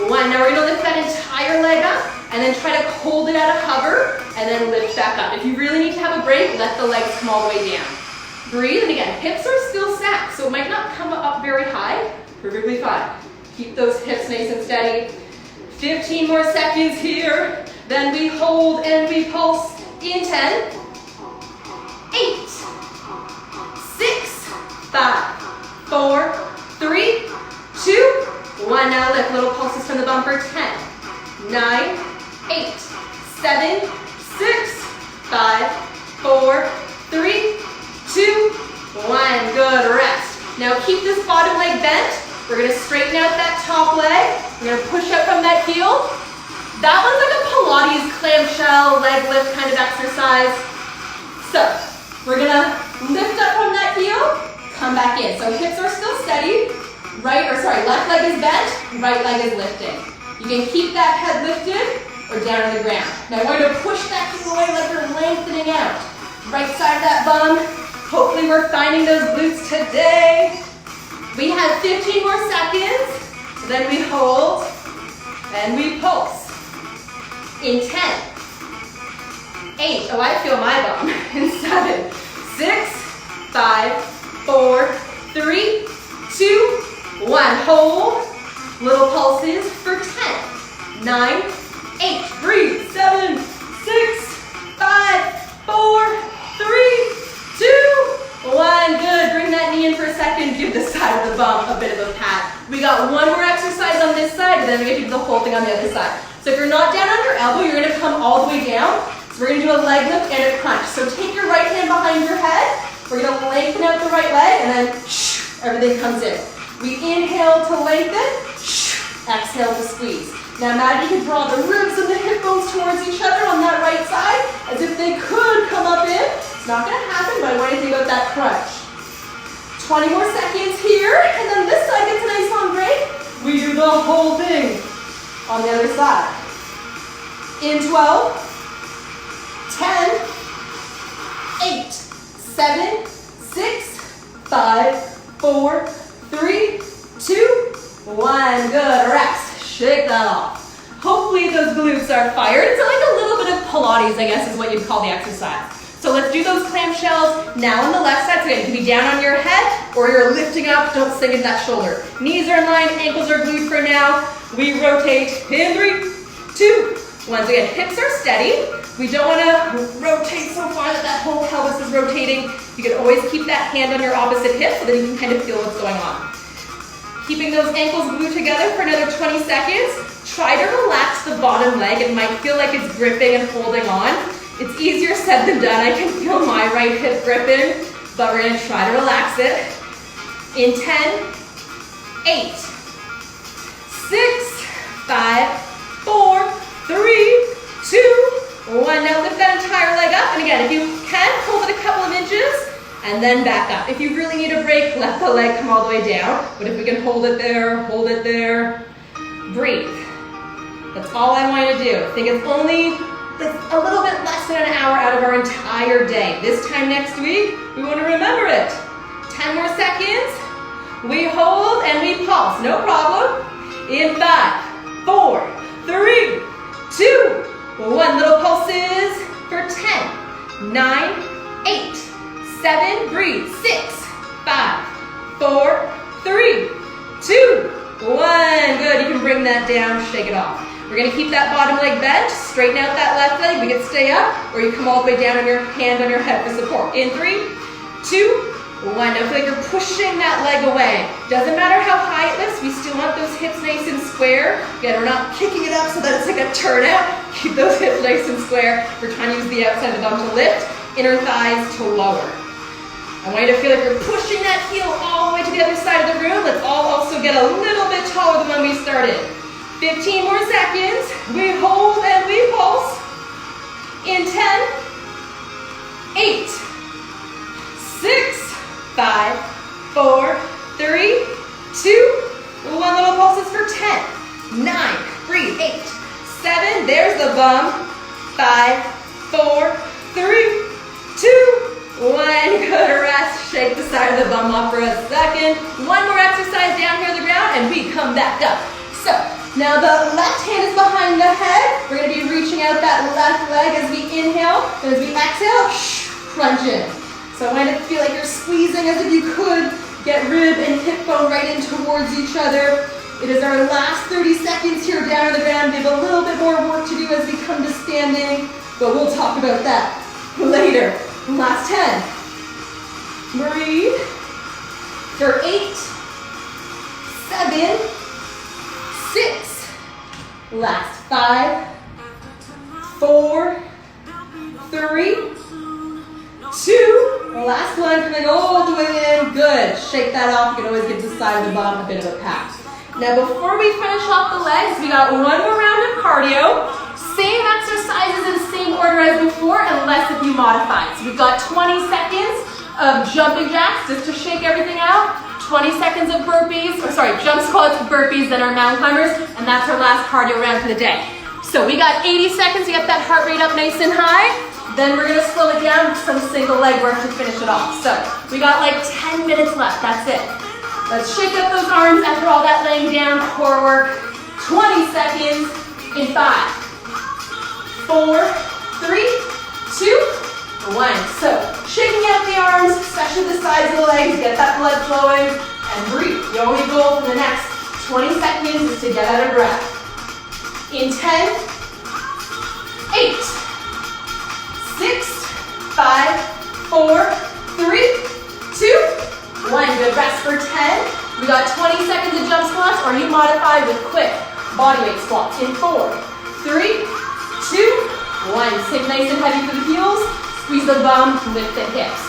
1. Now we're gonna lift that entire leg up and then try to hold it at a hover and then lift back up. If you really need to have a break, let the legs come all the way down. Breathe, and again, hips are still stacked, so it might not come up very high. Perfectly fine. Keep those hips nice and steady. 15 more seconds here. Then we hold and we pulse in 10, 8, 6, 5, 4, 3, 2, 1. Now lift, little pulses from the bumper. 10, 9, 8, 7, 6, 5, 4, 3, 2, 1. Good, rest. Now keep this bottom leg bent. We're gonna straighten out that top leg. We're gonna push up from that heel. That one's like a Pilates clamshell leg lift kind of exercise. So we're gonna lift up from that heel, come back in. So hips are still steady. Left leg is bent, right leg is lifting. You can keep that head lifted or down on the ground. Now we're going to push that heel away like we're lengthening out. Right side of that bum. Hopefully we're finding those glutes today. We have 15 more seconds. Then we hold and we pulse. In 10, 8, oh I feel my bum. In 7, 6, 5, 4, 3, 2, 1. Hold. Little pulses for 10, 9, 8. Breathe. 7, 6, 5, 4, 3, 2, 1. Good. Bring that knee in for a second. Give the side of the bum a bit of a pat. We got one more exercise on this side, and then we're going to do the whole thing on the other side. So if you're not down on your elbow, you're going to come all the way down. So we're going to do a leg lift and a crunch. So take your right hand behind your head. We're going to lengthen out the right leg, and then everything comes in. We inhale to lengthen, exhale to squeeze. Now imagine you can draw the ribs and the hip bones towards each other on that right side, as if they could come up in. It's not going to happen, but I want you to think about that crunch. 20 more seconds here, and then this side gets a nice long break. We do the whole thing on the other side. In 12, 10, 8, 7, 6, 5, 4, 3, 2, 1. Good. Rest. Shake that off. Hopefully those glutes are fired. It's like a little bit of Pilates, I guess is what you'd call the exercise. So let's do those clamshells now on the left side. So again, you can be down on your head or you're lifting up. Don't sink into that shoulder. Knees are in line, ankles are glued for now. We rotate in 3, 2, 1. So again, hips are steady. We don't want to rotate so far that that whole pelvis is rotating. You can always keep that hand on your opposite hip so that you can kind of feel what's going on. Keeping those ankles glued together for another 20 seconds. Try to relax the bottom leg. It might feel like it's gripping and holding on. It's easier said than done. I can feel my right hip gripping, but we're going to try to relax it. In 10, 8, 6, 5, 4, 3, 2, 1. Now lift that entire leg up. And again, if you can, hold it a couple of inches and then back up. If you really need a break, let the leg come all the way down. But if we can hold it there, breathe. That's all I want you to do. I think it's only a little bit less than an hour out of our entire day. This time next week, we want to remember it. 10 more seconds. We hold and we pulse. No problem. In 5, 4, 3, 2, 1. Little pulses for 10, 9, 8, 7. Breathe. 6, 5, 4, 3, 2, 1. Good. You can bring that down. Shake it off. We're going to keep that bottom leg bent, straighten out that left leg. We can stay up, or you come all the way down on your hand on your head for support. In 3, 2, 1. Now feel like you're pushing that leg away. Doesn't matter how high it lifts, we still want those hips nice and square. Again, we're not kicking it up so that it's like a turnout. Keep those hips nice and square. We're trying to use the outside of the bum to lift, inner thighs to lower. I want you to feel like you're pushing that heel all the way to the other side of the room. Let's all also get a little bit taller than when we started. 15 more seconds. We hold and we pulse. In 10, 8, 6, 5, 4, 3, 2, 1. Little pulses for 10, 9, breathe, 8, 7, there's the bum, 5, 4, 3, 2, 1. Good rest. Shake the side of the bum off for a second. One more exercise down here on the ground and we come back up. So now the left hand is behind the head. We're going to be reaching out that left leg as we inhale. And as we exhale, crunch in. So I want you to feel like you're squeezing as if you could get rib and hip bone right in towards each other. It is our last 30 seconds here down on the ground. We have a little bit more work to do as we come to standing, but we'll talk about that later. Last 10. Breathe. For 8, 7, 6. Last 5, 4, 3, 2. Last one, coming all the way in. Good. Shake that off. You can always give the side of the bottom a bit of a pat. Now before we finish off the legs, we got one more round of cardio. Same exercises in the same order as before, unless if you modify. So we've got 20 seconds of jumping jacks just to shake everything out. 20 seconds of burpees, jump squats with burpees, then our mountain climbers, and that's our last cardio round for the day. So we got 80 seconds to get that heart rate up nice and high. Then we're gonna slow it down with some single leg work to finish it off. So we got like 10 minutes left, that's it. Let's shake up those arms after all that laying down core work. 20 seconds in 5, 4, 3, 2, 1. So shaking out the arms, especially the sides of the legs, get that blood flowing, and breathe. The only goal for the next 20 seconds is to get out of breath. In 10, 8, 6, 5, 4, 3, 2, 1. Good rest for 10. We got 20 seconds of jump squats, or you modify with quick bodyweight squats. In 4, 3, 2, 1. Sit nice and heavy for the heels. Squeeze the bum, lift the hips.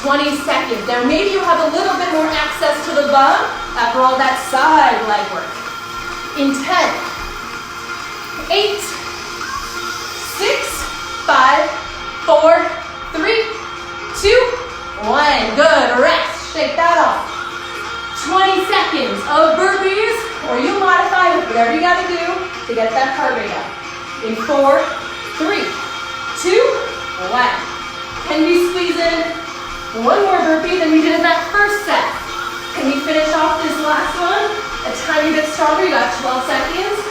20 seconds. Now maybe you have a little bit more access to the bum after all that side leg work. In 10, 8, 6, 5, 4, 3, 2, 1. Good. Rest. Shake that off. 20 seconds of burpees, or you modify with whatever you gotta do to get that heart rate up. In 4, 3, 2, 1. Can we squeeze in one more burpee than we did in that first set? Can we finish off this last one a tiny bit stronger? You got 12 seconds.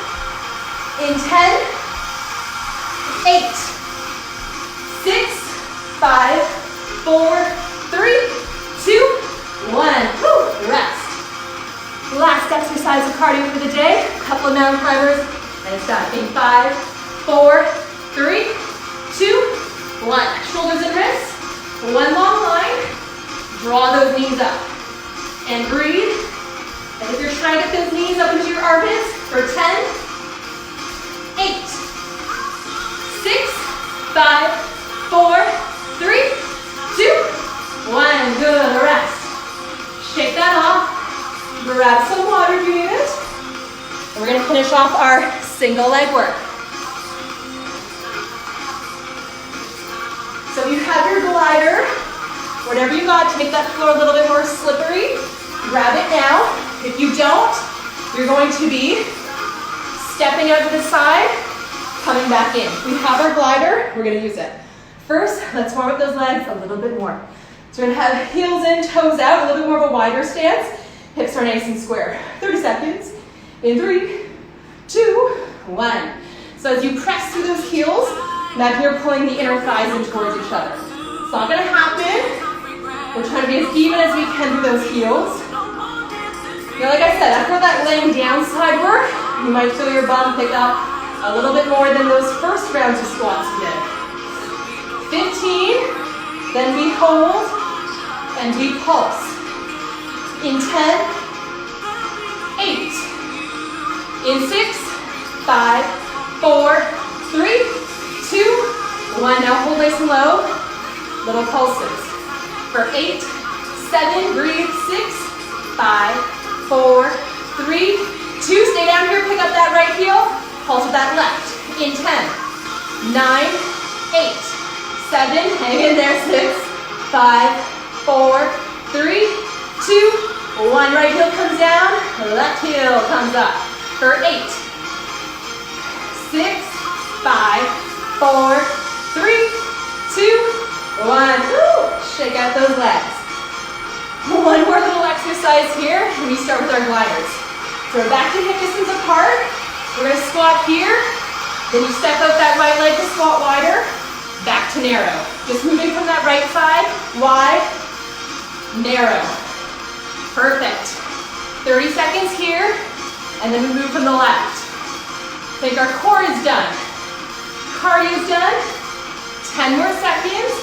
In 10, 8, 6, 5, 4, 3, 2, 1. Woo, rest. Last exercise of cardio for the day. A couple of mountain climbers, and it's done. In 5, 4, 3, 2, 1. Shoulders and wrists. One long line. Draw those knees up. And breathe. And if you're trying to get those knees up into your armpits, for 10, 8, 6, 5, 4, 3, 2, 1. Good. Rest. Shake that off. Grab some water if you need it. And we're going to finish off our single leg work. So you have your glider, whatever you got to make that floor a little bit more slippery. Grab it now. If you don't, you're going to be stepping out to the side, coming back in. We have our glider, we're going to use it. First, let's warm up those legs a little bit more. So we're going to have heels in, toes out, a little bit more of a wider stance. Hips are nice and square. 30 seconds. In 3, 2, 1. So as you press through those heels, imagine you're pulling the inner thighs in towards each other. It's not going to happen. We're trying to be as even as we can through those heels. You know, like I said, after that laying down side work, you might feel your bum pick up a little bit more than those first rounds of squats you did. 15, then we hold, and we pulse. In 10, 8, in 6, 5, 4, 3, 2, 1. Now hold nice and low, little pulses. For 8, 7, breathe, 6, 5, 4, 3, 2. Stay down here, pick up that right heel, pulse with that left. In 10, 9, 8, 7, hang in there, 6, 5, 4, 3, 2, 1. Right heel comes down, left heel comes up. For 8, 6, 5, 4, 3, out those legs. One more little exercise here, and we start with our gliders. So we're back to hip distance apart. We're gonna squat here, then you step out that right leg to squat wider, back to narrow. Just moving from that right side, wide, narrow. Perfect. 30 seconds here, and then we move from the left. I think our core is done. Cardio's done. 10 more seconds.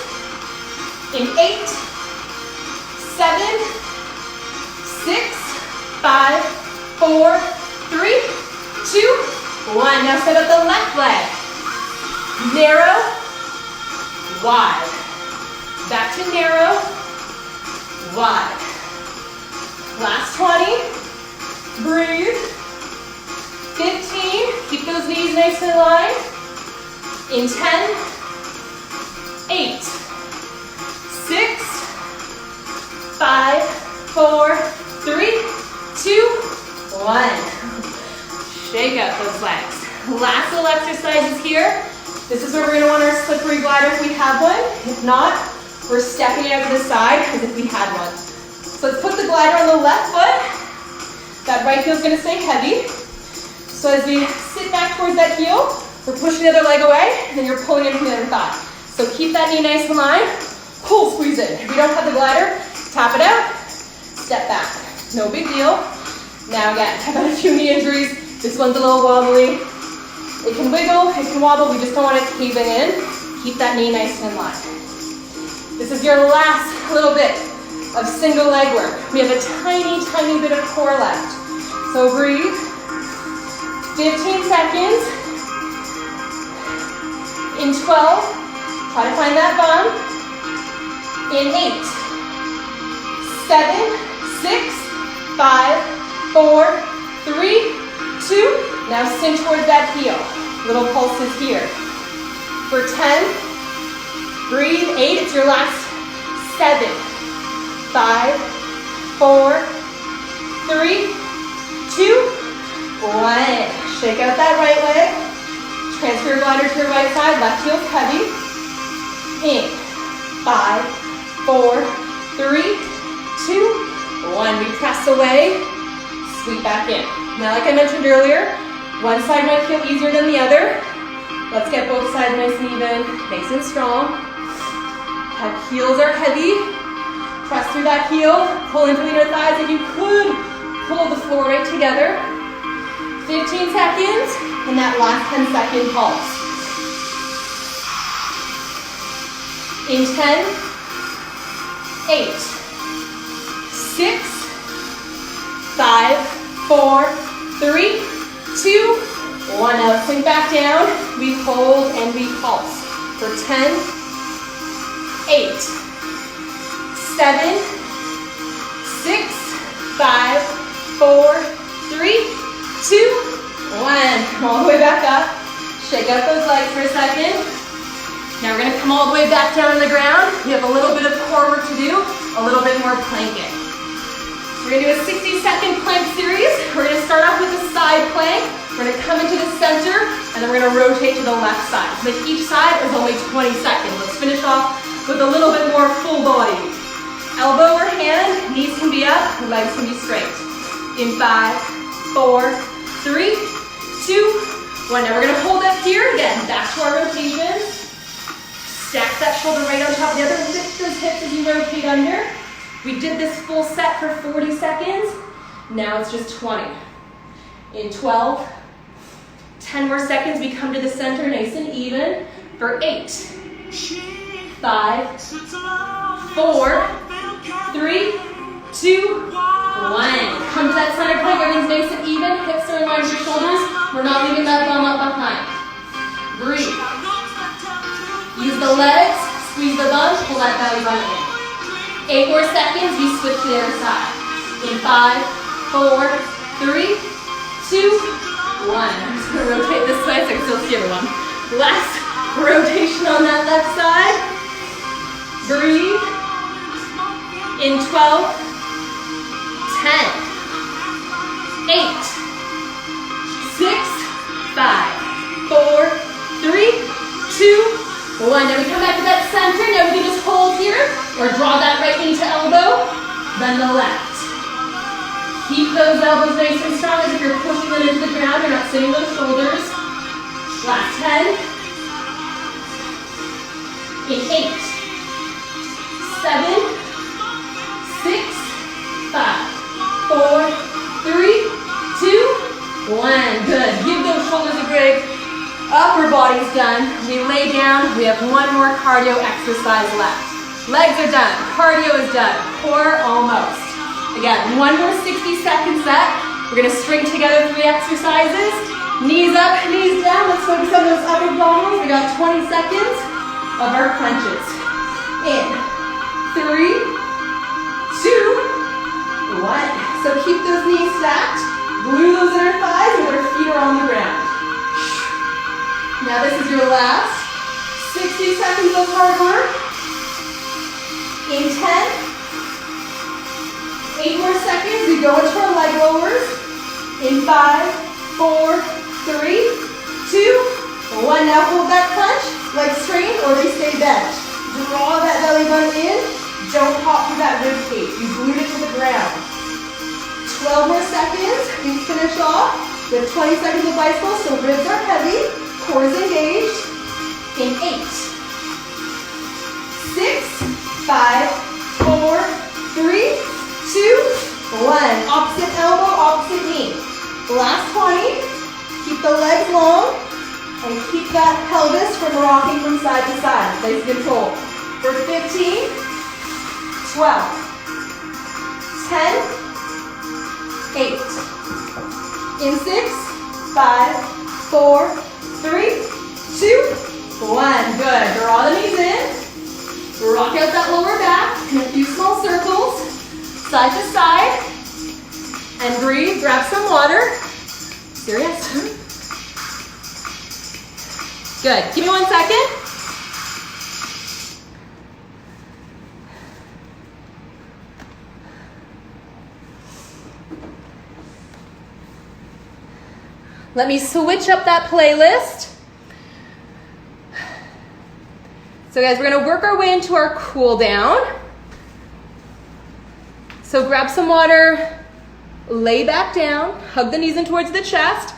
In 8, 7, 6, 5, 4, 3, 2, 1. Now set up the left leg. Narrow, wide. Back to narrow, wide. Last 20. Breathe. 15. Keep those knees nice and in line. In 10, 8, 6, 5, 4, 3, 2, 1. Shake out those legs. Last little exercises here. This is where we're going to want our slippery glider if we have one. If not, we're stepping out to the side as if we had one. So let's put the glider on the left foot. That right heel is going to stay heavy. So as we sit back towards that heel, we're pushing the other leg away, and then you're pulling into the other thigh. So keep that knee nice and line. Pull, squeeze it. If you don't have the glider, tap it out, step back. No big deal. Now again, I've had a few knee injuries. This one's a little wobbly. It can wiggle, it can wobble. We just don't want it caving in. Keep that knee nice and in line. This is your last little bit of single leg work. We have a tiny, tiny bit of core left. So breathe. 15 seconds. In 12, try to find that bum. In 8, 7, 6, 5, 4, 3, 2. Now sink towards that heel. Little pulses here. For 10, breathe. 8, it's your last. 7, 5, 4, 3, 2, 1. Shake out that right leg. Transfer your glider to your right side, left heel's heavy. In 5, 4, 3, 2, 1. We press away, sweep back in. Now, like I mentioned earlier, one side might feel easier than the other. Let's get both sides nice and even, nice and strong. Heels are heavy. Press through that heel, pull into the inner thighs. If you could, pull the floor right together. 15 seconds. And that last 10-second pulse. In 10, 8, 6, 5, 4, 3, 2, 1. Now let's sink back down. We hold and we pulse. For 10, 8, 7, 6, 5, 4, 3, 2, 1. Come all the way back up. Shake out those legs for a second. Now we're going to come all the way back down on the ground. We have a little bit of core work to do, a little bit more planking. We're going to do a 60-second plank series. We're going to start off with a side plank. We're going to come into the center, and then we're going to rotate to the left side. So like each side is only 20 seconds. Let's finish off with a little bit more full body. Elbow or hand, knees can be up, legs can be straight. In 5, 4, 3, 2, 1. Now we're going to hold up here again. Back to our rotation. Stack that shoulder right on top of the other. Lift those hips as you rotate under. We did this full set for 40 seconds. Now it's just 20. In 12, 10 more seconds. We come to the center nice and even. For 8, 5, 4, 3, 2, 1. Come to that center plank. Everything's nice and even. Hips are in line with your shoulders. We're not leaving that bum up behind. Breathe. Use the legs. Squeeze the bum. Pull that belly button in. 8 more seconds. We switch to the other side. In 5, 4, 3, 2, 1. I'm just going to rotate this way so I can still see everyone. Last rotation on that left side. Breathe. In 12, 10, 8, 6, 5, 4, 3, 2, 1. Now we come back back to that center. Now we can just hold here or draw that right into elbow, then the left. Keep those elbows nice and strong as if you're pushing them into the ground. You're not sitting those shoulders. Last 10. In 8, 7, 6, 5, 4, 3, 2, 1. Good. Give those shoulders a break. Upper body's done. We lay down. We have one more cardio exercise left. Legs are done. Cardio is done. Core almost. Again, one more 60-second set. We're going to string together 3 exercises. Knees up, knees down. Let's focus on those upper abdominals. We got 20 seconds of our crunches. In 3, 2, 1. So keep those knees stacked. Glue those inner thighs with our feet are on the ground. Now this is your last 60 seconds of hard work. In 10, 8 more seconds, we go into our leg lowers. In 5, 4, 3, 2, 1. Now hold that crunch, legs straight or they stay bent. Draw that belly button in. Don't pop through that rib cage. You glued it to the ground. 12 more seconds. We finish off with 20 seconds of bicycle, so ribs are heavy. Core is engaged. In 8, 6, 5, 4, 3, 2, 1. Opposite elbow, opposite knee. Last 20. Keep the legs long and keep that pelvis from rocking from side to side. Nice control. For 15, 12, 10, 8. In 6, 5, 4, 3, 2, 1. Good. Draw the knees in. Rock out that lower back in a few small circles, side to side. And breathe. Grab some water. Serious? Good. Give me 1 second. Let me switch up that playlist. So guys, we're going to work our way into our cool down. So grab some water, lay back down, hug the knees in towards the chest.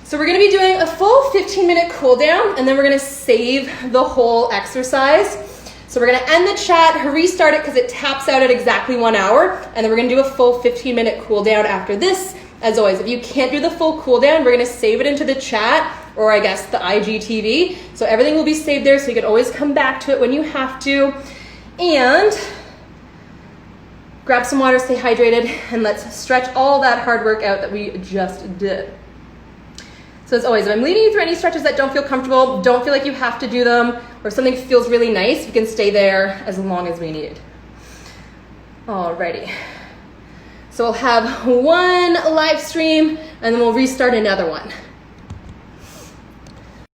So we're going to be doing a full 15-minute cool down, and then we're going to save the whole exercise. So we're going to end the chat, restart it because it taps out at exactly 1 hour, and then we're going to do a full 15-minute cool down after this. As always, if you can't do the full cool down, we're going to save it into the chat, or I guess the IGTV. So everything will be saved there, so you can always come back to it when you have to. And grab some water, stay hydrated, and let's stretch all that hard work out that we just did. So as always, if I'm leading you through any stretches that don't feel comfortable, don't feel like you have to do them, or if something feels really nice, we can stay there as long as we need. Alrighty. So we'll have one live stream, and then we'll restart another one.